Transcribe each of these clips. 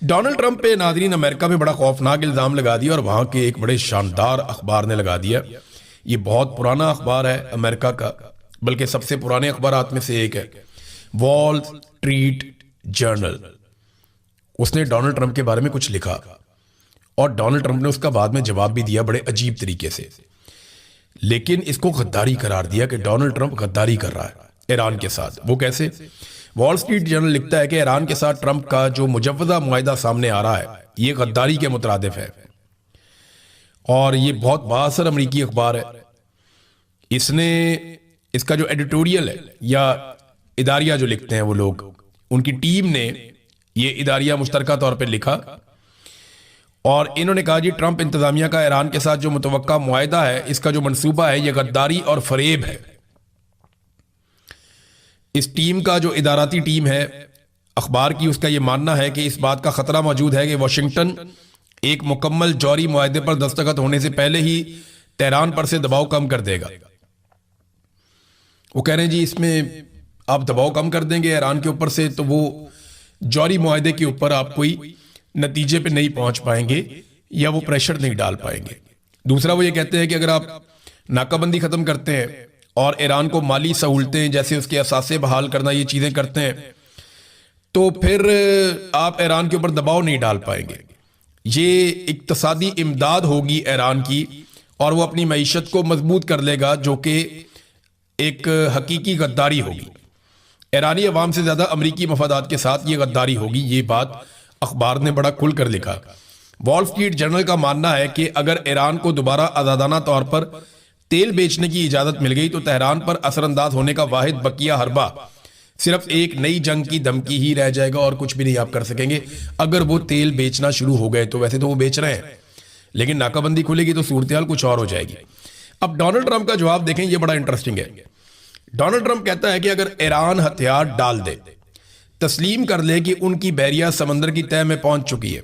Donald Trump پہ ناظرین امریکہ میں بڑا خوفناک الزام لگا دیا اور وہاں کے ایک بڑے شاندار اخبار نے لگا دیا. یہ بہت پرانا اخبار ہے امریکہ کا، بلکہ سب سے پرانے اخبارات میں سے ایک ہے، وال اسٹریٹ جرنل. اس نے ڈونلڈ ٹرمپ کے بارے میں کچھ لکھا اور ڈونلڈ ٹرمپ نے اس کا بعد میں جواب بھی دیا بڑے عجیب طریقے سے، لیکن اس کو غداری قرار دیا کہ ڈونلڈ ٹرمپ غداری کر رہا ہے ایران کے ساتھ. وہ کیسے؟ وال اسٹریٹ جرنل لکھتا ہے کہ ایران کے ساتھ ٹرمپ کا جو مجوزہ معاہدہ سامنے آ رہا ہے یہ غداری کے مترادف ہے، اور یہ بہت بااثر امریکی اخبار ہے. اس کا جو ایڈیٹوریل ہے یا اداریہ جو لکھتے ہیں وہ لوگ، ان کی ٹیم نے یہ اداریہ مشترکہ طور پہ لکھا اور انہوں نے کہا جی ٹرمپ انتظامیہ کا ایران کے ساتھ جو متوقع معاہدہ ہے، اس کا جو منصوبہ ہے یہ غداری اور فریب ہے. اس ٹیم کا جو اداراتی ٹیم ہے اخبار کی، اس کا یہ ماننا ہے کہ اس بات کا خطرہ موجود ہے کہ واشنگٹن ایک مکمل جوہری معاہدے پر دستخط ہونے سے پہلے ہی تہران پر سے دباؤ کم کر دے گا. وہ کہہ رہے ہیں جی اس میں آپ دباؤ کم کر دیں گے ایران کے اوپر سے تو وہ جوہری معاہدے کے اوپر آپ کوئی نتیجے پہ نہیں پہنچ پائیں گے یا وہ پریشر نہیں ڈال پائیں گے. دوسرا وہ یہ کہتے ہیں کہ اگر آپ ناکہ بندی ختم کرتے ہیں اور ایران کو مالی سہولتیں جیسے اس کے اثاثے بحال کرنا یہ چیزیں کرتے ہیں تو پھر آپ ایران کے اوپر دباؤ نہیں ڈال پائیں گے. یہ اقتصادی امداد ہوگی ایران کی اور وہ اپنی معیشت کو مضبوط کر لے گا، جو کہ ایک حقیقی غداری ہوگی. ایرانی عوام سے زیادہ امریکی مفادات کے ساتھ یہ غداری ہوگی. یہ بات اخبار نے بڑا کھل کر لکھا. وال اسٹریٹ جرنل کا ماننا ہے کہ اگر ایران کو دوبارہ آزادانہ طور پر تیل بیچنے کی اجازت مل گئی تو تہران پر اثر انداز ہونے کا واحد بقیہ حربہ صرف ایک نئی جنگ کی دھمکی ہی رہ جائے گا اور کچھ بھی نہیں آپ کر سکیں گے. اگر وہ تیل بیچنا شروع ہو گئے تو ویسے تو وہ بیچ رہے ہیں، لیکن ناکہ بندی کھلے گی تو صورتحال کچھ اور ہو جائے گی. اب ڈونلڈ ٹرمپ کا جواب دیکھیں، یہ بڑا انٹرسٹنگ ہے. ڈونلڈ ٹرمپ کہتا ہے کہ اگر ایران ہتھیار ڈال دے، تسلیم کر لے کہ ان کی بحریہ سمندر کی تہہ میں پہنچ چکی ہے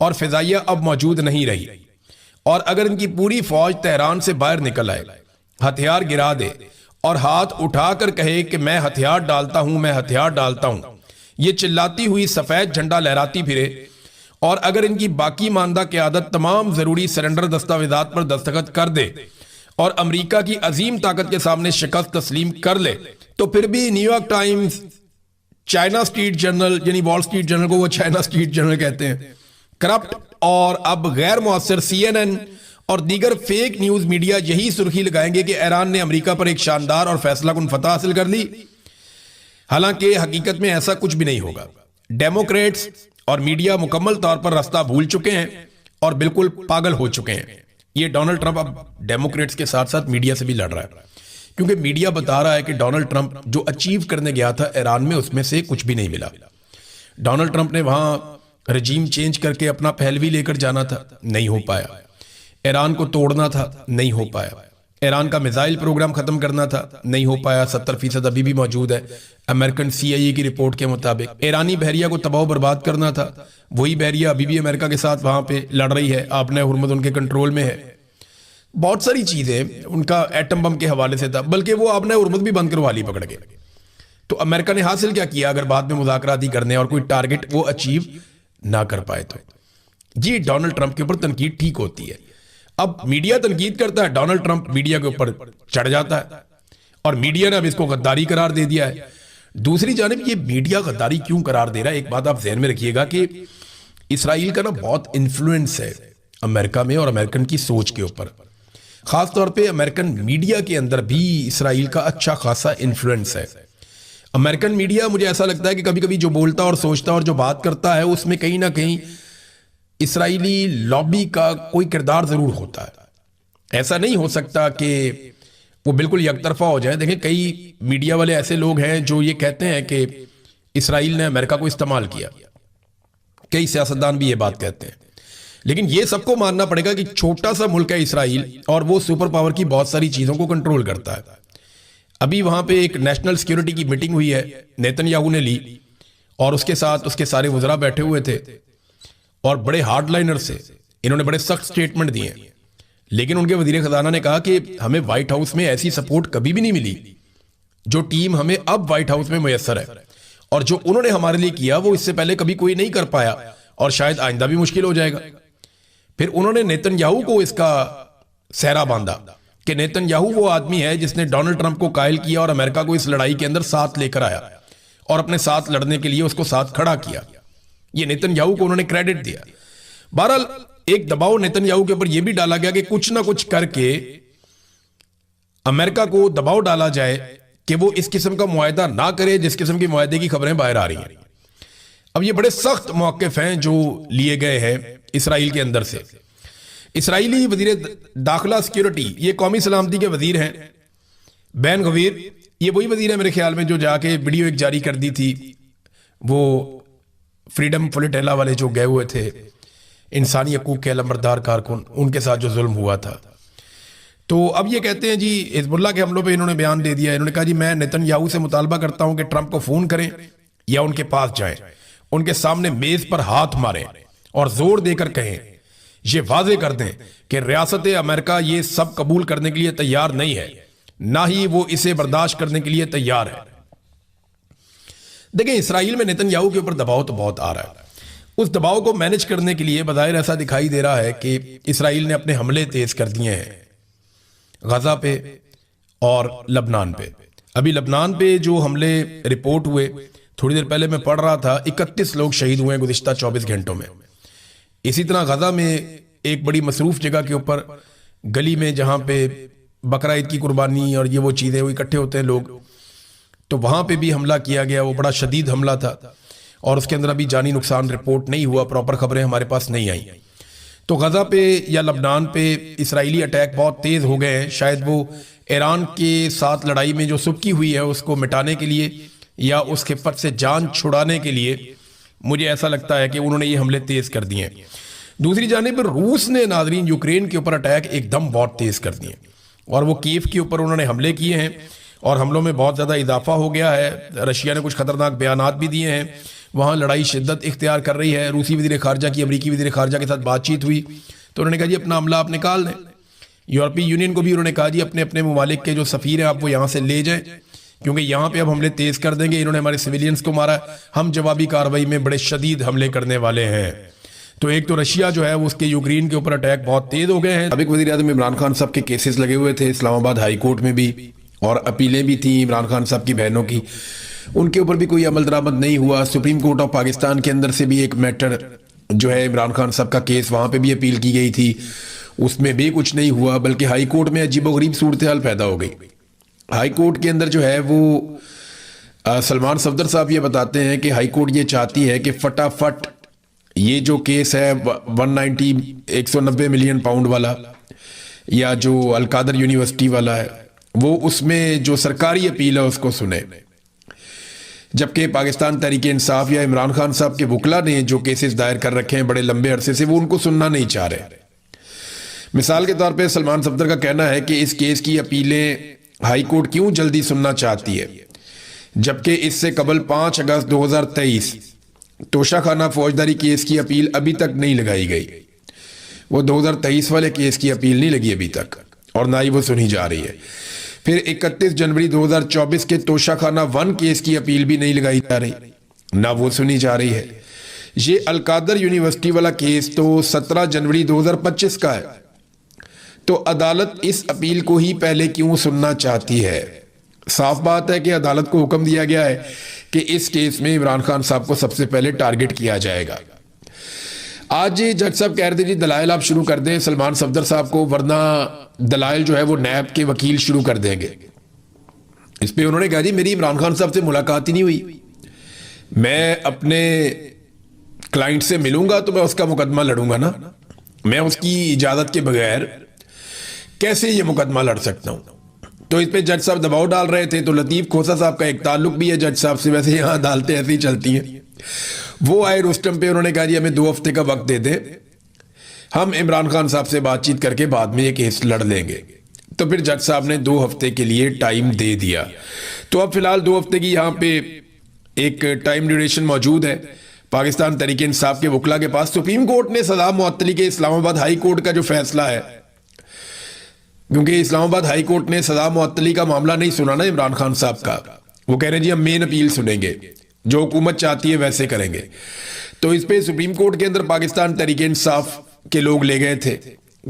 اور فضائیہ اب موجود نہیں رہی، اور اگر ان کی پوری فوج تہران سے باہر نکل آئے، ہتھیار گرا دے اور ہاتھ اٹھا کر کہے کہ میں ہتھیار ڈالتا ہوں، میں ہتھیار ڈالتا ہوں، یہ چلاتی ہوئی سفید جھنڈا لہراتی پھرے، اور اگر ان کی باقی ماندہ قیادت تمام ضروری سرنڈر دستاویزات پر دستخط کر دے اور امریکہ کی عظیم طاقت کے سامنے شکست تسلیم کر لے، تو پھر بھی New York Times, China street journal, یعنی وال اسٹریٹ جرنل کو وہ چائنا اسٹریٹ جرنل کہتے ہیں، کرپٹ اور اب غیر مؤثر CNN اور دیگر فیک نیوز میڈیا یہی سرخی لگائیں گے کہ ایران نے امریکہ پر ایک شاندار اور فیصلہ کن فتح حاصل کر لی. حالانکہ حقیقت میں ایسا کچھ بھی نہیں ہوگا. ڈیموکریٹس اور میڈیا مکمل طور پر راستہ بھول چکے ہیں اور بالکل پاگل ہو چکے ہیں. یہ ڈونلڈ ٹرمپ اب ڈیموکریٹس کے ساتھ ساتھ میڈیا سے بھی لڑ رہا ہے، کیونکہ میڈیا بتا رہا ہے کہ ڈونلڈ ٹرمپ جو اچیو کرنے گیا تھا ایران میں، اس میں سے کچھ بھی نہیں ملا. ڈونلڈ ٹرمپ نے وہاں رجیم چینج کر کے اپنا پہلوی لے کر جانا تھا، نہیں ہو پایا. ایران کو توڑنا تھا، نہیں ہو پایا. ایران کا میزائل پروگرام ختم کرنا تھا، نہیں ہو پایا. 70% ابھی بھی موجود ہے امریکن CIA کی رپورٹ کے مطابق. ایرانی بحریہ کو تباہ و برباد کرنا تھا، وہی بحریہ ابھی بھی امریکہ کے ساتھ وہاں پہ لڑ رہی ہے. آبنہ ہرمز ان کے کنٹرول میں ہے. بہت ساری چیزیں ان کا ایٹم بم کے حوالے سے تھا، بلکہ وہ آبنہ ہرمز بھی بند کروا لی پکڑ کے. تو امریکہ نے حاصل کیا کیا اگر بعد میں مذاکرات ہی کرنے اور کوئی ٹارگٹ وہ اچیو نہ کر پائے تو؟ جی ڈونلڈ ٹرمپ کے اوپر تنقید ٹھیک ہوتی ہے. اب میڈیا تنقید کرتا ہے، ڈونلڈ ٹرمپ میڈیا کے اوپر چڑھ جاتا ہے اور میڈیا نے اب اس کو غداری قرار دے دیا ہے. دوسری جانب یہ میڈیا غداری کیوں قرار دے رہا ہے؟ ایک بات آپ ذہن میں رکھیے گا کہ اسرائیل کا نا بہت انفلوئنس ہے امریکہ میں اور امریکن کی سوچ کے اوپر. خاص طور پہ امریکن میڈیا کے اندر بھی اسرائیل کا اچھا خاصا انفلوئنس ہے. امریکن میڈیا مجھے ایسا لگتا ہے کہ کبھی کبھی جو بولتا اور سوچتا اور جو بات کرتا ہے اس میں کہیں نہ کہیں اسرائیلی لابی کا کوئی کردار ضرور ہوتا ہے. ایسا نہیں ہو سکتا کہ وہ بالکل یک طرفہ ہو جائے. دیکھیں کئی میڈیا والے ایسے لوگ ہیں جو یہ کہتے ہیں کہ اسرائیل نے امریکہ کو استعمال کیا. کئی سیاستدان بھی یہ بات کہتے ہیں. لیکن یہ سب کو ماننا پڑے گا کہ چھوٹا سا ملک ہے اسرائیل اور وہ سپر پاور کی بہت ساری چیزوں کو کنٹرول کرتا ہے. ابھی وہاں پہ ایک نیشنل سیکیورٹی کی میٹنگ ہوئی ہے، نیتن یاہو نے لی اور اس کے ساتھ اس کے سارے وزراء بیٹھے ہوئے تھے اور بڑے ہارڈ لائنر سے انہوں نے بڑے سخت سٹیٹمنٹ دیے ہیں. لیکن ان کے وزیر خزانہ نے کہا کہ ہمیں وائٹ ہاؤس میں ایسی سپورٹ کبھی بھی نہیں ملی جو ٹیم ہمیں اب وائٹ ہاؤس میں میسر ہے، اور جو انہوں نے ہمارے لیے کیا وہ اس سے پہلے کبھی کوئی نہیں کر پایا. اور شاید آئندہ بھی مشکل ہو جائے گا۔ پھر انہوں نے نیتن یاہو کو اس کا سہرا باندھا کہ نیتن یاہو وہ آدمی ہے جس نے ڈونلڈ ٹرمپ کو قائل کیا اور امریکہ کو اس لڑائی کے اندر ساتھ لے کر آیا اور اپنے ساتھ لڑنے کے لیے اس کو ساتھ کھڑا کیا۔ یہ نیتن یاہو کو انہوں نے کریڈٹ دیا۔ بہرحال ایک دباؤ نیتن یاہو کے اوپر یہ بھی ڈالا گیا کہ کچھ نہ کچھ کر کے امریکہ کو دباؤ ڈالا جائے کہ وہ اس قسم کا معاہدہ نہ کرے جس قسم کی معاہدے کی خبریں باہر آ رہی ہیں۔ اب یہ بڑے سخت موقف ہیں جو لیے گئے ہیں اسرائیل کے اندر سے۔ اسرائیلی وزیر داخلہ سیکیورٹی، یہ قومی سلامتی کے وزیر ہیں، بین غویر، یہ وہی وزیر ہے میرے خیال میں جو جا کے ویڈیو ایک جاری کر دی تھی، وہ فریڈم فلیٹیلا والے جو گئے ہوئے تھے انسانی حقوق کے علمبردار کارکن، ان کے ساتھ جو ظلم ہوا تھا۔ تو اب یہ کہتے ہیں جی حزب اللہ کے حملوں پہ انہوں نے بیان دے دیا ہے۔ انہوں نے کہا جی میں نیتن یاہو سے مطالبہ کرتا ہوں کہ ٹرمپ کو فون کریں یا ان کے پاس جائیں، ان کے سامنے میز پر ہاتھ ماریں اور زور دے کر کہیں، یہ واضح کر دیں کہ ریاست امریکہ یہ سب قبول کرنے کے لیے تیار نہیں ہے، نہ ہی وہ اسے برداشت کرنے کے لیے تیار ہے۔ دیکھیں اسرائیل میں نیتن یاہو کے اوپر دباؤ تو بہت آ رہا ہے۔ اس دباؤ کو مینج کرنے کے لیے بظاہر ایسا دکھائی دے رہا ہے کہ اسرائیل نے اپنے حملے تیز کر دیے ہیں غزہ پہ اور لبنان پہ۔ ابھی لبنان پہ جو حملے رپورٹ ہوئے، تھوڑی دیر پہلے میں پڑھ رہا تھا 31 لوگ شہید ہوئے ہیں گزشتہ 24 گھنٹوں میں۔ اسی طرح غزہ میں ایک بڑی مصروف جگہ کے اوپر گلی میں جہاں پہ بقرہ عید کی قربانی اور یہ وہ چیزیں وہ اکٹھے ہوتے ہیں لوگ، تو وہاں پہ بھی حملہ کیا گیا۔ وہ بڑا شدید حملہ تھا اور اس کے اندر ابھی جانی نقصان رپورٹ نہیں ہوا، پراپر خبریں ہمارے پاس نہیں آئیں۔ تو غزہ پہ یا لبنان پہ اسرائیلی اٹیک بہت تیز ہو گئے ہیں۔ شاید وہ ایران کے ساتھ لڑائی میں جو سبکی ہوئی ہے اس کو مٹانے کے لیے یا اس خفت سے جان چھڑانے کے لیے، مجھے ایسا لگتا ہے کہ انہوں نے یہ حملے تیز کر دیے ہیں۔ دوسری جانب روس نے ناظرین یوکرین کے اوپر اٹیک ایک دم بہت تیز کر دیے اور وہ کیف کے اوپر انہوں نے حملے کیے ہیں اور حملوں میں بہت زیادہ اضافہ ہو گیا ہے۔ رشیا نے کچھ خطرناک بیانات بھی دیے ہیں، وہاں لڑائی شدت اختیار کر رہی ہے۔ روسی وزیر خارجہ کی امریکی وزیر خارجہ کے ساتھ بات چیت ہوئی تو انہوں نے کہا جی اپنا عملہ آپ نکال دیں۔ یورپی یونین کو بھی انہوں نے کہا جی اپنے اپنے ممالک کے جو سفیر ہیں آپ وہ یہاں سے لے جائیں، کیونکہ یہاں پہ اب حملے تیز کر دیں گے، انہوں نے ہمارے سویلینز کو مارا ہے، ہم جوابی کارروائی میں بڑے شدید حملے کرنے والے ہیں۔ تو ایک تو رشیا جو ہے وہ اس کے یوکرین کے اوپر اٹیک بہت تیز ہو گئے ہیں۔ سابق وزیر اعظم عمران خان صاحب کے کیسز لگے ہوئے تھے اسلام آباد ہائی کورٹ میں بھی، اور اپیلیں بھی تھیں عمران خان صاحب کی بہنوں کی، ان کے اوپر بھی کوئی عمل درآمد نہیں ہوا۔ سپریم کورٹ آف پاکستان کے اندر سے بھی ایک میٹر جو ہے عمران خان صاحب کا کیس، وہاں پہ بھی اپیل کی گئی تھی، اس میں بھی کچھ نہیں ہوا، بلکہ ہائی کورٹ میں عجیب و غریب صورتحال پیدا ہو گئی۔ ہائی کورٹ کے اندر جو ہے وہ سلمان صفدر صاحب یہ بتاتے ہیں کہ ہائی کورٹ یہ چاہتی ہے کہ فٹافٹ یہ جو کیس ہے 190 ملین پاؤنڈ والا یا جو القادر یونیورسٹی والا ہے، وہ اس میں جو سرکاری اپیل ہے اس کو سنے، جبکہ پاکستان تحریک انصاف یا عمران خان صاحب کے وکلا نے جو کیسز دائر کر رکھے ہیں بڑے لمبے عرصے سے، وہ ان کو سننا نہیں چاہ رہے۔ مثال کے طور پہ سلمان صفدر کا کہنا ہے کہ اس کیس کی اپیلیں ہائی کورٹ کیوں جلدی سننا چاہتی ہے، جبکہ اس سے قبل 5 اگست 2023 توشہ خانہ فوجداری کیس کی اپیل ابھی تک نہیں لگائی گئی۔ وہ 2023 والے کیس کی اپیل نہیں لگی ابھی تک اور نہ ہی وہ سنی جا رہی ہے۔ پھر 31 جنوری 2024 کے توشہ خانہ 1 کیس کی اپیل بھی نہیں لگائی جا رہی، نہ وہ سنی جا رہی ہے۔ یہ القادر یونیورسٹی والا کیس تو 17 جنوری 2025 کا ہے، تو عدالت اس اپیل کو ہی پہلے کیوں سننا چاہتی ہے؟ صاف بات ہے کہ عدالت کو حکم دیا گیا ہے کہ اس کیس میں عمران خان صاحب کو سب سے پہلے ٹارگٹ کیا جائے گا۔ آج جج صاحب کہہ رہے تھے جی دلائل آپ شروع کر دیں سلمان صفدر صاحب کو، ورنہ دلائل جو ہے وہ نیب کے وکیل شروع کر دیں گے۔ اس پہ انہوں نے کہا جی میری عمران خان صاحب سے ملاقات ہی نہیں ہوئی، میں اپنے کلائنٹ سے ملوں گا تو میں اس کا مقدمہ لڑوں گا نا، میں اس کی اجازت کے بغیر کیسے یہ مقدمہ لڑ سکتا ہوں؟ تو اس پہ جج صاحب دباؤ ڈال رہے تھے۔ تو لطیف کھوسا صاحب کا ایک تعلق بھی ہے جج صاحب سے، ویسے یہاں عدالتیں ایسی چلتی ہیں۔ وہ آئے رستم پہ، انہوں نے کہا جی ہمیں 2 ہفتے کا وقت دے دیں، ہم عمران خان صاحب سے بات چیت کر کے بعد میں یہ کیس لڑ لیں گے۔ تو پھر جج صاحب نے 2 ہفتے کے لیے ٹائم دے دیا۔ تو اب فی الحال 2 ہفتے کی یہاں پہ ایک ٹائم ڈیوریشن موجود ہے پاکستان تحریک انصاف کے وکلا کے پاس۔ سپریم کورٹ نے سزا معطلی کے اسلام آباد ہائی کورٹ کا جو فیصلہ ہے، کیونکہ اسلام آباد ہائی کورٹ نے سزا معطلی کا معاملہ نہیں سنا نا عمران خان صاحب کا، وہ کہہ رہے ہیں جی ہم مین اپیل سنیں گے، جو حکومت چاہتی ہے ویسے کریں گے. تو اس پہ سپریم کورٹ کے اندر پاکستان تحریک انصاف کے لوگ لے گئے تھے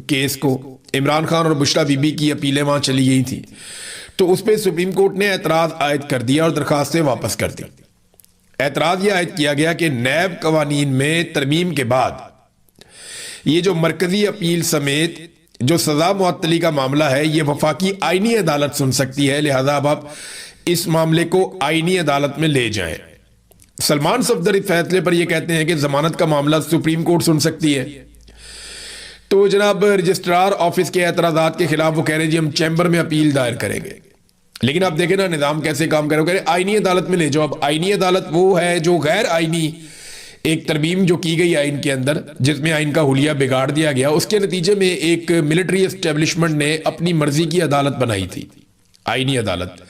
کیس کو. عمران خان اور بشرا بی بی کی اپیلیں وہاں چلی گئی تھی. تو اس پہ سپریم کورٹ نے اعتراض عائد کر دیا اور درخواستیں واپس کر دی. اعتراض یہ عائد کیا گیا کہ نیب قوانین میں ترمیم کے بعد یہ جو مرکزی اپیل سمیت جو سزا معطلی کا معاملہ ہے یہ وفاقی آئینی عدالت سن سکتی ہے، لہذا اب آپ اس معاملے کو آئینی عدالت میں لے جائیں. سلمان صفدر اس فیصلے پر یہ کہتے ہیں کہ ضمانت کا معاملہ سپریم کورٹ سن سکتی ہے. تو جناب رجسٹرار آفس کے اعتراضات کے خلاف وہ کہہ رہے ہیں جی ہم چیمبر میں اپیل دائر کریں گے. لیکن آپ دیکھیں نا نظام کیسے کام کرے، وہ کہہ رہے ہیں آئینی عدالت میں لے جاؤ. اب آئینی عدالت وہ ہے جو غیر آئینی ایک ترمیم جو کی گئی آئین کے اندر جس میں آئین کا حلیہ بگاڑ دیا گیا، اس کے نتیجے میں ایک ملٹری اسٹیبلشمنٹ نے اپنی مرضی کی عدالت بنائی تھی، آئینی عدالت.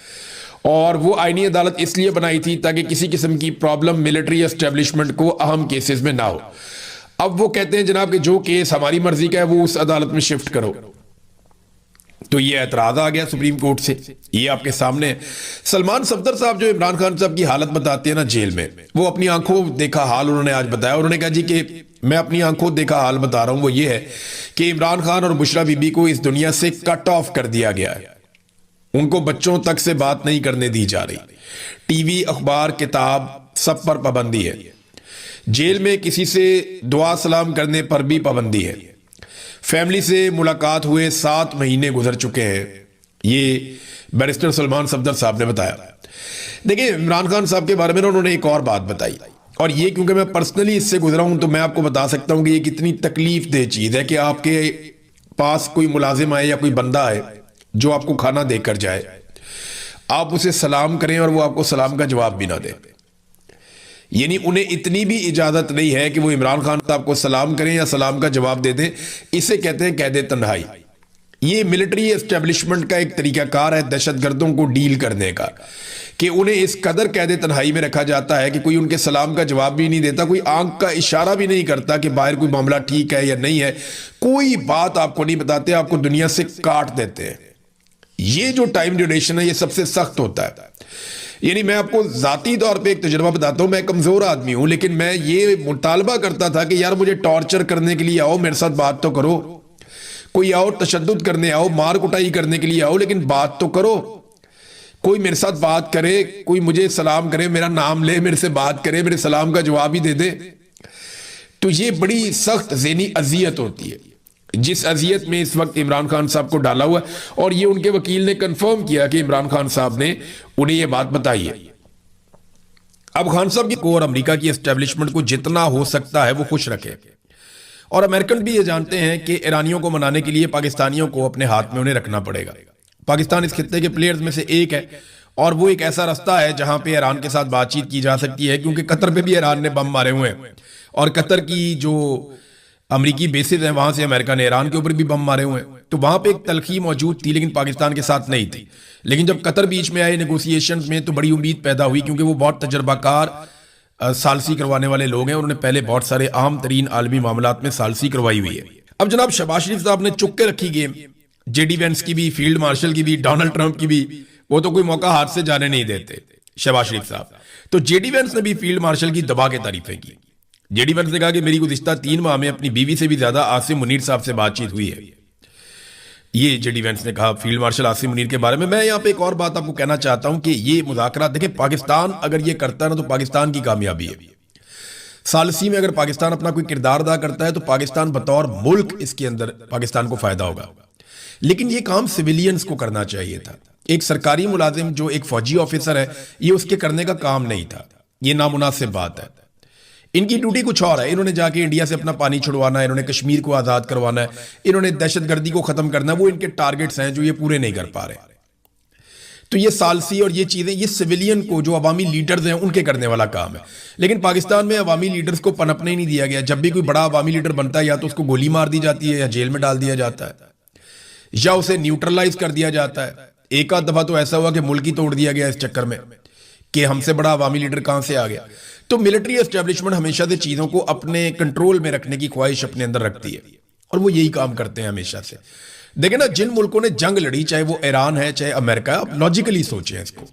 اور وہ آئینی عدالت اس لیے بنائی تھی تاکہ کسی قسم کی پرابلم ملٹری اسٹیبلشمنٹ کو اہم کیسز میں نہ ہو. اب وہ کہتے ہیں جناب کہ جو کیس ہماری مرضی کا ہے وہ اس عدالت میں شفٹ کرو. تو یہ اعتراض آ گیا سپریم کورٹ سے. یہ آپ کے سامنے سلمان صفدر صاحب جو عمران خان صاحب کی حالت بتاتے ہیں نا جیل میں، وہ اپنی آنکھوں دیکھا حال انہوں نے آج بتایا. انہوں نے کہا جی کہ میں اپنی آنکھوں دیکھا حال بتا رہا ہوں، وہ یہ ہے کہ عمران خان اور بشرا بی بی کو اس دنیا سے کٹ آف کر دیا گیا ہے. ان کو بچوں تک سے بات نہیں کرنے دی جا رہی. ٹی وی، اخبار، کتاب سب پر پابندی ہے. جیل میں کسی سے دعا سلام کرنے پر بھی پابندی ہے. فیملی سے ملاقات ہوئے 7 مہینے گزر چکے ہیں. یہ بیرسٹر سلمان صفدر صاحب نے بتایا. دیکھیں عمران خان صاحب کے بارے میں انہوں نے ایک اور بات بتائی، اور یہ کیونکہ میں پرسنلی اس سے گزرا ہوں تو میں آپ کو بتا سکتا ہوں کہ یہ کتنی تکلیف دہ چیز ہے کہ آپ کے پاس کوئی ملازم آئے یا کوئی بندہ آئے جو آپ کو کھانا دے کر جائے، آپ اسے سلام کریں اور وہ آپ کو سلام کا جواب بھی نہ دے. یعنی انہیں اتنی بھی اجازت نہیں ہے کہ وہ عمران خان صاحب کو سلام کریں یا سلام کا جواب دے دیں. اسے کہتے ہیں قید تنہائی. یہ ملٹری اسٹیبلشمنٹ کا ایک طریقہ کار ہے دہشت گردوں کو ڈیل کرنے کا، کہ انہیں اس قدر قید تنہائی میں رکھا جاتا ہے کہ کوئی ان کے سلام کا جواب بھی نہیں دیتا، کوئی آنکھ کا اشارہ بھی نہیں کرتا کہ باہر کوئی معاملہ ٹھیک ہے یا نہیں ہے، کوئی بات آپ کو نہیں بتاتے، آپ کو دنیا سے کاٹ دیتے ہیں. یہ جو ٹائم ڈیوریشن ہے یہ سب سے سخت ہوتا ہے. یعنی میں آپ کو ذاتی طور پہ ایک تجربہ بتاتا ہوں. میں کمزور آدمی ہوں لیکن میں یہ مطالبہ کرتا تھا کہ یار مجھے ٹارچر کرنے کے لیے آؤ، میرے ساتھ بات تو کرو. کوئی آؤ تشدد کرنے آؤ، مار کٹائی کرنے کے لیے آؤ، لیکن بات تو کرو. کوئی میرے ساتھ بات کرے، کوئی مجھے سلام کرے، میرا نام لے، میرے سے بات کرے، میرے سلام کا جواب ہی دے دے. تو یہ بڑی سخت ذہنی اذیت ہوتی ہے جس اذیت میں اس وقت عمران خان صاحب کو ڈالا ہوا ہے. اور یہ ان کے وکیل نے کنفرم کیا کہ عمران خان صاحب نے انہیں یہ بات بتائی ہے. اب خان صاحب کی اور امریکہ کی اسٹیبلشمنٹ کو جتنا ہو سکتا ہے وہ خوش رکھے. اور امریکن بھی یہ جانتے ہیں کہ ایرانیوں کو منانے کے لیے پاکستانیوں کو اپنے ہاتھ میں انہیں رکھنا پڑے گا. پاکستان اس خطے کے پلیئرز میں سے ایک ہے، اور وہ ایک ایسا رستہ ہے جہاں پہ ایران کے ساتھ بات چیت کی جا سکتی ہے، کیونکہ قطر پہ بھی ایران نے بم مارے ہوئے ہیں، اور قطر کی جو امریکی بیسز ہیں وہاں سے امریکہ نے ایران کے اوپر بھی بم مارے ہوئے ہیں. تو وہاں پہ ایک تلخی موجود تھی لیکن پاکستان کے ساتھ نہیں تھی. لیکن جب قطر بیچ میں آئے نیگوسیشنز میں تو بڑی امید پیدا ہوئی، کیونکہ وہ بہت تجربہ کار ثالثی کروانے والے لوگ ہیں. انہوں نے پہلے بہت سارے عام ترین عالمی معاملات میں ثالثی کروائی ہوئی ہے. اب جناب شہباز شریف صاحب نے چک کے رکھی گیم، جے ڈی وینس کی بھی، فیلڈ مارشل کی بھی، ڈونلڈ ٹرمپ کی بھی. وہ تو کوئی موقع ہاتھ سے جانے نہیں دیتے شہباز شریف صاحب. تو جے ڈی وینس نے بھی فیلڈ مارشل کی دبا کے تعریفیں کی. جے ڈی وینس نے کہا کہ میری گزشتہ 3 ماہ میں اپنی بیوی سے بھی زیادہ عاصم منیر صاحب سے بات چیت ہوئی ہے. یہ جے ڈی وینس نے کہا فیلڈ مارشل عاصم منیر کے بارے میں. میں یہاں پہ ایک اور بات آپ کو کہنا چاہتا ہوں کہ یہ مذاکرات دیکھیں، پاکستان اگر یہ کرتا ہے نا تو پاکستان کی کامیابی ہے. ثالثی میں اگر پاکستان اپنا کوئی کردار ادا کرتا ہے تو پاکستان بطور ملک اس کے اندر پاکستان کو فائدہ ہوگا. لیکن یہ کام سویلینز کو کرنا چاہیے تھا. ایک سرکاری ملازم جو ایک فوجی آفیسر ہے، یہ اس کے کرنے کا کام نہیں تھا. یہ نامناسب بات ہے. ان کی ڈیوٹی کچھ اور ہے. انہوں نے جا کے انڈیا سے اپنا پانی چھڑوانا ہے، انہوں نے کشمیر کو آزاد کروانا ہے، انہوں نے دہشت گردی کو ختم کرنا ہے. وہ ان کے ٹارگٹس ہیں جو یہ پورے نہیں کر پا رہے. تو یہ ثالثی اور یہ چیزیں یہ سویلین کو جو عوامی لیڈرز ہیں ان کے کرنے والا کام ہے. لیکن پاکستان میں عوامی لیڈرز کو پنپنے نہیں دیا گیا. جب بھی کوئی بڑا عوامی لیڈر بنتا ہے یا تو اس کو گولی مار دی جاتی ہے یا جیل میں ڈال دیا جاتا ہے یا اسے نیوٹرلائز کر دیا جاتا ہے. ایک آدھ دفعہ تو ایسا ہوا کہ ملک ہی توڑ دیا گیا اس چکر میں کہ ہم سے بڑا عوامی لیڈر کہاں سے آ گیا. تو ملٹری اسٹیبلشمنٹ ہمیشہ سے چیزوں کو اپنے کنٹرول میں رکھنے کی خواہش اپنے اندر رکھتی ہے اور وہ یہی کام کرتے ہیں ہمیشہ سے. دیکھیں نا، جن ملکوں نے جنگ لڑی، چاہے وہ ایران ہے چاہے امریکہ ہے، آپ لاجیکلی سوچیں اس کو.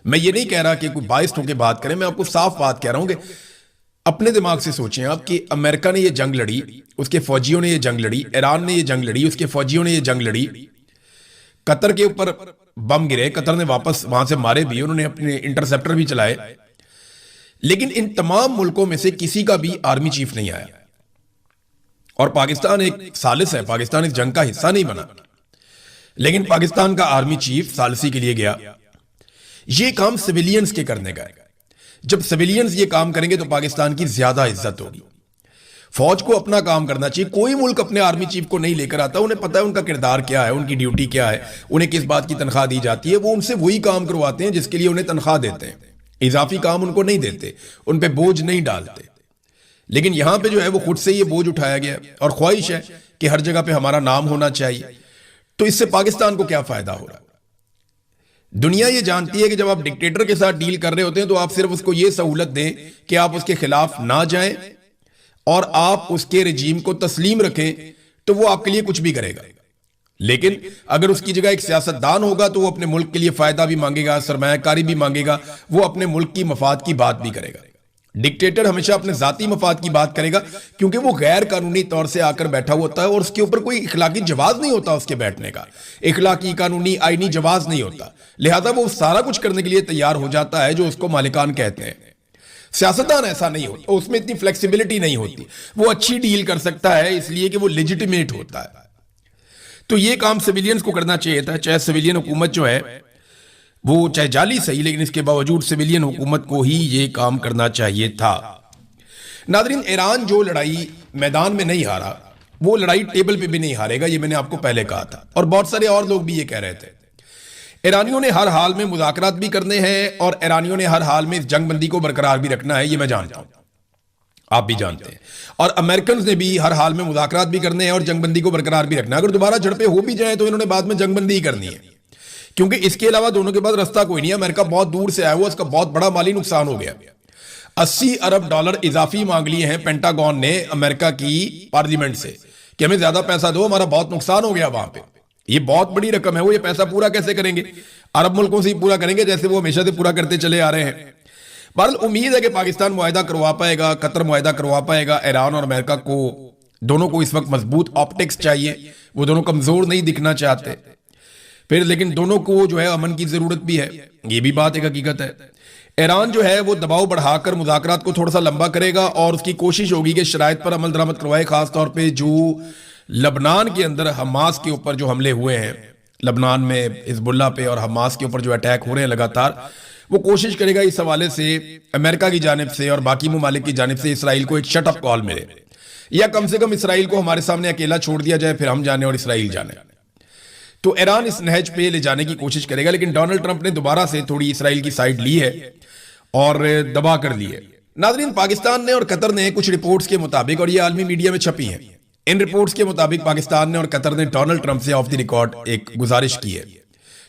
میں یہ نہیں کہہ رہا کہ کوئی باعث ہو کے بات کریں, میں آپ کو صاف بات کہہ رہا ہوں کہ اپنے دماغ سے سوچیں آپ کہ امریکہ نے یہ جنگ لڑی, اس کے فوجیوں نے یہ جنگ لڑی, ایران نے یہ جنگ لڑی, اس کے فوجیوں نے یہ جنگ لڑی, قطر کے اوپر بم گرے, قطر نے واپس وہاں سے مارے بھی, انہوں نے اپنے انٹرسیپٹر بھی چلائے, لیکن ان تمام ملکوں میں سے کسی کا بھی آرمی چیف نہیں آیا. اور پاکستان ایک ثالث ہے, پاکستان اس جنگ کا حصہ نہیں بنا, لیکن پاکستان کا آرمی چیف ثالثی کے لیے گیا. یہ کام سویلینز کے کرنے کا ہے. جب سویلینز یہ کام کریں گے تو پاکستان کی زیادہ عزت ہوگی. فوج کو اپنا کام کرنا چاہیے. کوئی ملک اپنے آرمی چیف کو نہیں لے کر آتا, انہیں پتہ ہے ان کا کردار کیا ہے, ان کی ڈیوٹی کیا ہے, انہیں کس بات کی تنخواہ دی جاتی ہے. وہ ان سے وہی کام کرواتے ہیں جس کے لیے انہیں تنخواہ دیتے ہیں, اضافی کام ان کو نہیں دیتے, ان پہ بوجھ نہیں ڈالتے. لیکن یہاں پہ جو ہے وہ خود سے یہ بوجھ اٹھایا گیا, اور خواہش ہے کہ ہر جگہ پہ ہمارا نام ہونا چاہیے. تو اس سے پاکستان کو کیا فائدہ ہو رہا ہے؟ دنیا یہ جانتی ہے کہ جب آپ ڈکٹیٹر کے ساتھ ڈیل کر رہے ہوتے ہیں تو آپ صرف اس کو یہ سہولت دیں کہ آپ اس کے خلاف نہ جائیں اور آپ اس کے رجیم کو تسلیم رکھیں, تو وہ آپ کے لیے کچھ بھی کرے گا. لیکن اگر اس کی جگہ ایک سیاستدان ہوگا تو وہ اپنے ملک کے لیے فائدہ بھی مانگے گا, سرمایہ کاری بھی مانگے گا, وہ اپنے ملک کی مفاد کی بات بھی کرے گا. ڈکٹیٹر ہمیشہ اپنے ذاتی مفاد کی بات کرے گا, کیونکہ وہ غیر قانونی طور سے آ کر بیٹھا ہوتا ہے اور اس کے اوپر کوئی اخلاقی جواز نہیں ہوتا, اس کے بیٹھنے کا اخلاقی قانونی آئینی جواز نہیں ہوتا. لہذا وہ سارا کچھ کرنے کے لیے تیار ہو جاتا ہے جو اس کو مالکان کہتے ہیں. سیاستدان ایسا نہیں ہوتا, اس میں اتنی فلیکسیبلٹی نہیں ہوتی, وہ اچھی ڈیل کر سکتا ہے اس لیے کہ وہ لیجیٹیمیٹ ہوتا ہے. تو یہ کام سویلینز کو کرنا چاہیے تھا, چاہے سویلین حکومت جو ہے وہ چاہے جعلی صحیح, لیکن اس کے باوجود سویلین حکومت کو ہی یہ کام کرنا چاہیے تھا. ناظرین, ایران جو لڑائی میدان میں نہیں ہارا وہ لڑائی ٹیبل پہ بھی نہیں ہارے گا, یہ میں نے آپ کو پہلے کہا تھا, اور بہت سارے اور لوگ بھی یہ کہہ رہے تھے. ایرانیوں نے ہر حال میں مذاکرات بھی کرنے ہیں اور ایرانیوں نے ہر حال میں اس جنگ بندی کو برقرار بھی رکھنا ہے, یہ میں جانتا ہوں, آپ بھی جانتے ہیں. اور امریکنز نے بھی ہر حال میں مذاکرات بھی کرنے ہیں اور جنگ بندی کو برقرار بھی رکھنا ہے. اگر دوبارہ جھڑپیں ہو بھی جائیں تو انہوں نے بعد میں جنگ بندی ہی کرنی ہے, کیونکہ اس کے علاوہ دونوں کے پاس رستہ کوئی نہیں ہے. امریکہ بہت دور سے آیا ہوا, اس کا بہت بڑا مالی نقصان ہو گیا. $80 ارب اضافی مانگ لیے ہیں پینٹاگون نے امریکہ کی پارلیمنٹ سے کہ ہمیں زیادہ پیسہ دو, ہمارا بہت نقصان ہو گیا وہاں پہ. یہ بہت بڑی رقم ہے, وہ یہ پیسہ پورا کیسے کریں گے؟ عرب ملکوں سے ہی پورا کریں گے جیسے وہ ہمیشہ سے پورا کرتے چلے آ رہے ہیں. بہرحال امید ہے کہ پاکستان معاہدہ کروا پائے گا, قطر معاہدہ کروا پائے گا. ایران اور امریکہ کو دونوں کو اس وقت مضبوط آپٹکس چاہیے, وہ دونوں کمزور نہیں دکھنا چاہتے. پھر لیکن دونوں کو جو ہے امن کی ضرورت بھی ہے, یہ بھی بات ایک حقیقت ہے. ایران جو ہے وہ دباؤ بڑھا کر مذاکرات کو تھوڑا سا لمبا کرے گا اور اس کی کوشش ہوگی کہ شرائط پر عمل درآمد کروائے, خاص طور پہ جو لبنان کے اندر حماس کے اوپر جو حملے ہوئے ہیں, لبنان میں حزب اللہ پہ اور حماس کے اوپر جو اٹیک ہو رہے ہیں لگاتار, وہ کوشش کرے گا اس حوالے سے امریکہ کی جانب سے اور باقی ممالک کی جانب سے اسرائیل کو ایک شٹ اپ کال ملے, یا کم سے کم اسرائیل کو ہمارے سامنے اکیلا چھوڑ دیا جائے, پھر ہم جانے اور اسرائیل جانے. تو ایران اس نہج پہ لے جانے کی کوشش کرے گا, لیکن ڈونلڈ ٹرمپ نے دوبارہ سے تھوڑی اسرائیل کی سائیڈ لی ہے اور دبا کر لی ہے. ناظرین, پاکستان نے اور قطر نے کچھ رپورٹس کے مطابق, اور یہ عالمی میڈیا میں چھپی ہیں, ان رپورٹس کے مطابق پاکستان نے اور قطر نے ڈونلڈ ٹرمپ سے آف دی ریکارڈ ایک گزارش کی ہے,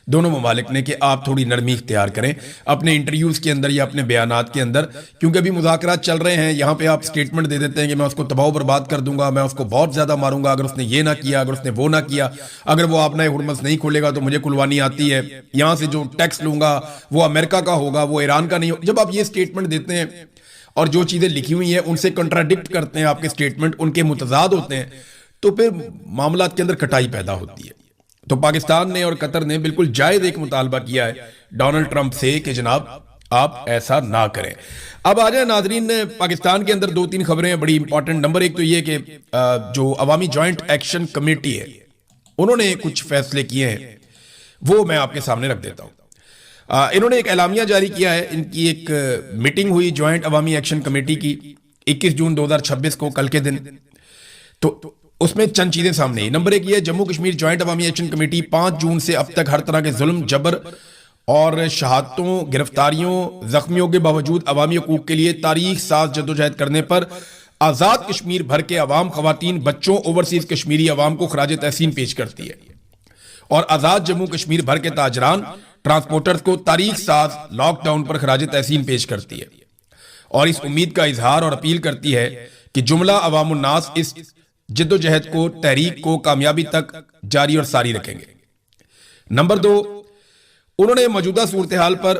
دونوں ممالک نے, کہ آپ تھوڑی نرمی اختیار کریں اپنے انٹرویوز کے اندر یا اپنے بیانات کے اندر, کیونکہ ابھی مذاکرات چل رہے ہیں. یہاں پہ آپ سٹیٹمنٹ دے دیتے ہیں کہ میں اس کو تباہ و برباد کر دوں گا, میں اس کو بہت زیادہ ماروں گا اگر اس نے یہ نہ کیا, اگر اس نے وہ نہ کیا, اگر وہ آبنائے ہرمز نہیں کھولے گا تو مجھے کھلوانی آتی ہے, یہاں سے جو ٹیکس لوں گا وہ امریکہ کا ہوگا, وہ ایران کا نہیں ہوگا. جب آپ یہ سٹیٹمنٹ دیتے ہیں اور جو چیزیں لکھی ہوئی ہیں ان سے کنٹراڈکٹ کرتے ہیں آپ کے سٹیٹمنٹ, ان کے متضاد ہوتے ہیں, تو پھر معاملات کے اندر کٹائی پیدا ہوتی ہے. تو پاکستان نے اور قطر نے بالکل جائز ایک مطالبہ کیا ہے ڈونلڈ ٹرمپ سے کہ جناب آپ ایسا نہ کریں. اب آ جائیں ناظرین, پاکستان کے اندر 2-3 خبریں ہیں بڑی امپورٹنٹ. نمبر 1 تو یہ کہ جو عوامی جوائنٹ ایکشن کمیٹی ہے انہوں نے کچھ فیصلے کیے ہیں, وہ میں آپ کے سامنے رکھ دیتا ہوں. انہوں نے ایک اعلامیہ جاری کیا ہے, ان کی ایک میٹنگ ہوئی جوائنٹ عوامی ایکشن کمیٹی کی 21 جون 2026 کو, کل کے دن. تو اس میں چند چیزیں سامنے ہیں. نمبر 1 یہ, جموں کشمیر جوائنٹ عوامی ایکشن کمیٹی 5 جون سے اب تک ہر طرح کے ظلم, جبر اور شہادتوں, گرفتاریوں, زخمیوں کے باوجود عوامی حقوق کے لیے تاریخ ساز جدوجہد کرنے پر آزاد کشمیر بھر کے عوام, خواتین, بچوں, اوورسیز کشمیری عوام کو خراج تحسین پیش کرتی ہے, اور آزاد جموں کشمیر بھر کے تاجران, ٹرانسپورٹرز کو تاریخ ساز لاک ڈاؤن پر خراج تحسین پیش کرتی ہے, اور اس امید کا اظہار اور اپیل کرتی ہے کہ جملہ عوام الناس اس جدوجہد کو, تحریک کو کامیابی تک جاری اور ساری رکھیں گے. نمبر 2, انہوں نے موجودہ صورتحال پر